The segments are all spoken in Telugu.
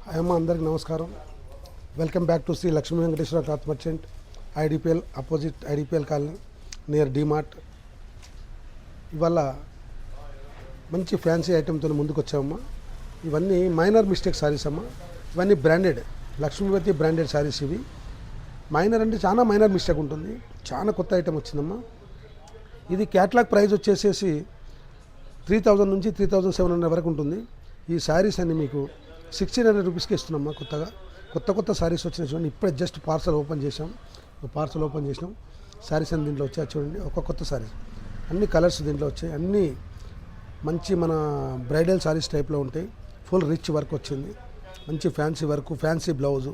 అయ్యమ్మ అందరికి నమస్కారం. Welcome back to Shri Lakshmi Venkateswara cloth merchant, IDPL opposite IDPL colony near DMart. ఇవాళ మంచి ఫ్యాన్సీ ఐటెంతో ముందుకు వచ్చామమ్మా. ఇవన్నీ మైనర్ మిస్టేక్ సారీస్ అమ్మా. ఇవన్నీ బ్రాండెడ్ లక్ష్మీవతి బ్రాండెడ్ సారీస్. ఇవి మైనర్ అంటే చాలా మైనర్ మిస్టేక్ ఉంటుంది. చాలా కొత్త ఐటెం వచ్చిందమ్మా. ఇది క్యాట్లాగ్ ప్రైస్ వచ్చేసేసి 3000 నుంచి 3700 వరకు ఉంటుంది. ఈ శారీస్ అన్ని మీకు 1600 రూపీస్కి ఇస్తున్నామ్మా. కొత్త శారీస్ వచ్చినాయి చూడండి. ఇప్పుడే జస్ట్ పార్సల్ ఓపెన్ చేసాం. శారీస్ అన్ని దీంట్లో వచ్చాయి చూడండి. ఒక కొత్త శారీస్ అన్ని కలర్స్ దీంట్లో వచ్చాయి. అన్నీ మంచి మన బ్రైడల్ శారీస్ టైప్లో ఉంటాయి. ఫుల్ రిచ్ వర్క్ వచ్చింది. మంచి ఫ్యాన్సీ వర్క్, ఫ్యాన్సీ బ్లౌజు,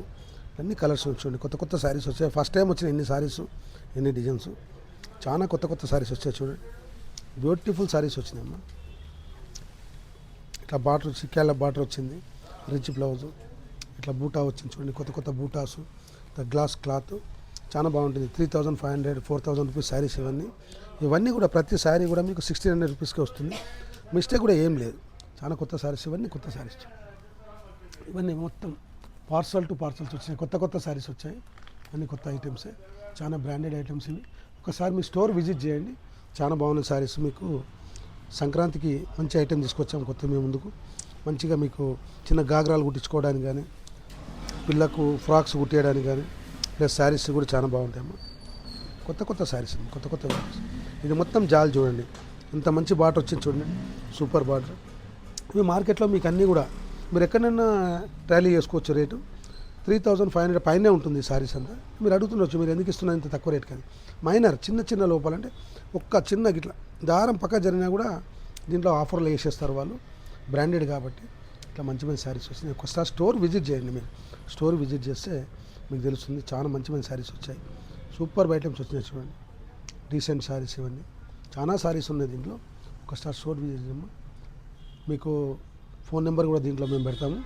అన్ని కలర్స్ చూడండి. కొత్త శారీస్ వచ్చాయి. ఫస్ట్ టైం వచ్చిన ఎన్ని శారీస్, ఎన్ని డిజైన్స్, చాలా కొత్త శారీస్ వచ్చాయి చూడండి. బ్యూటిఫుల్ శారీస్ వచ్చినాయమ్మా. ఇట్లా బార్డర్ వచ్చి కేరళ బార్డర్ వచ్చింది. రిచ్ బ్లౌజు, ఇట్లా బూటా వచ్చింది చూడండి. కొత్త బూటాసు, గ్లాస్ క్లాత్ చాలా బాగుంటుంది. 3500, 4000 రూపీస్ శారీస్ ఇవన్నీ కూడా ప్రతి శారీ కూడా మీకు 1600 రూపీస్కి వస్తుంది. మిస్టేక్ కూడా ఏం లేదు. చాలా కొత్త శారీస్, ఇవన్నీ కొత్త శారీస్. ఇవన్నీ మొత్తం పార్సల్ టు పార్సల్స్ వచ్చినాయి. కొత్త శారీస్ వచ్చాయి. అన్ని కొత్త ఐటమ్సే, చాలా బ్రాండెడ్ ఐటమ్స్ ఇవి. ఒకసారి మీ స్టోర్ విజిట్ చేయండి. చాలా బాగున్న శారీస్. మీకు సంక్రాంతికి మంచి ఐటెం తీసుకొచ్చాము కొత్త మీ ముందుకు. మంచిగా మీకు చిన్న గాగ్రాలు కుట్టించుకోవడానికి కానీ, పిల్లకు ఫ్రాక్స్ కుట్టేయడానికి కానీ, ప్లస్ శారీస్ కూడా చాలా బాగుంటాయమ్మా. కొత్త శారీస్, కొత్త శారీస్. ఇది మొత్తం జాల్ చూడండి. ఇంత మంచి బార్డర్ వచ్చింది చూడండి. Super border. ఇవి మార్కెట్లో మీకు అన్నీ కూడా మీరు ఎక్కడైనా ట్రాలీ చేసుకోవచ్చు. రేటు 3500 పైనే ఉంటుంది శారీస్ అంతా. మీరు అడుగుతుండొచ్చు, మీరు ఎందుకు ఇస్తున్నారు ఇంత తక్కువ రేట్ కానీ. మైనర్ చిన్న లోపాలంటే ఒక్క చిన్న గిట్ల దారం పక్క జరిగినా కూడా దీంట్లో ఆఫర్లు వేసేస్తారు వాళ్ళు. బ్రాండెడ్ కాబట్టి ఇట్లా మంచి శారీస్ వస్తున్నాయి. ఒకసారి స్టోర్ విజిట్ చేయండి. మీరు స్టోర్ విజిట్ చేస్తే మీకు తెలుస్తుంది. చాలా మంచి శారీస్ వచ్చాయి. సూపర్ ఐటమ్స్ వచ్చినాయి చూడండి. డీసెంట్ శారీస్ ఇవన్నీ. చాలా శారీస్ ఉన్నాయి దీంట్లో. ఒకసారి స్టోర్ విజిట్ చేయమ్మా. మీకు ఫోన్ నెంబర్ కూడా దీంట్లో మేము పెడతాము,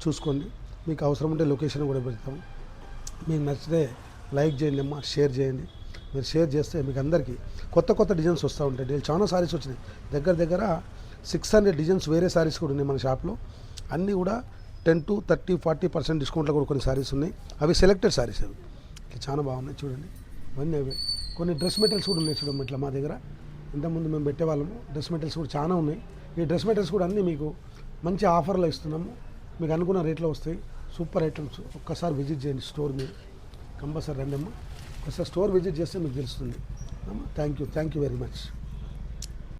చూసుకోండి. మీకు అవసరం ఉంటే లొకేషన్ కూడా పెడతాము. మీకు నచ్చితే లైక్ చేయండి అమ్మా, షేర్ చేయండి. మీరు షేర్ చేస్తే మీకు అందరికీ కొత్త డిజైన్స్ వస్తూ ఉంటాయి. చాలా శారీస్ వచ్చినాయి. దగ్గర 600 డిజైన్స్ వేరే శారీస్ కూడా ఉన్నాయి మన షాప్లో. అన్నీ కూడా 10 to 30, 40% డిస్కౌంట్లో కూడా కొన్ని శారీస్ ఉన్నాయి. అవి సెలెక్టెడ్ శారీస్. అవి ఇట్లా చాలా బాగున్నాయి చూడండి. ఇవన్నీ అవి కొన్ని డ్రెస్ మెటీరియల్స్ కూడా ఉన్నాయి చూడండి. ఇట్లా మా దగ్గర ఇంతకుముందు మేము పెట్టేవాళ్ళము. డ్రెస్ మెటీరియల్స్ కూడా చాలా ఉన్నాయి. ఈ డ్రెస్ మెటీరియల్స్ కూడా అన్నీ మీకు మంచి ఆఫర్లో ఇస్తున్నాము. మీకు అనుకున్న రేట్లో వస్తాయి. Super items. ఒక్కసారి విజిట్ చేయండి స్టోర్. మీరు కంపల్సరీ రండి అమ్మా. ఒకసారి స్టోర్ విజిట్ చేస్తే మీకు తెలుస్తుంది. Thank you very much.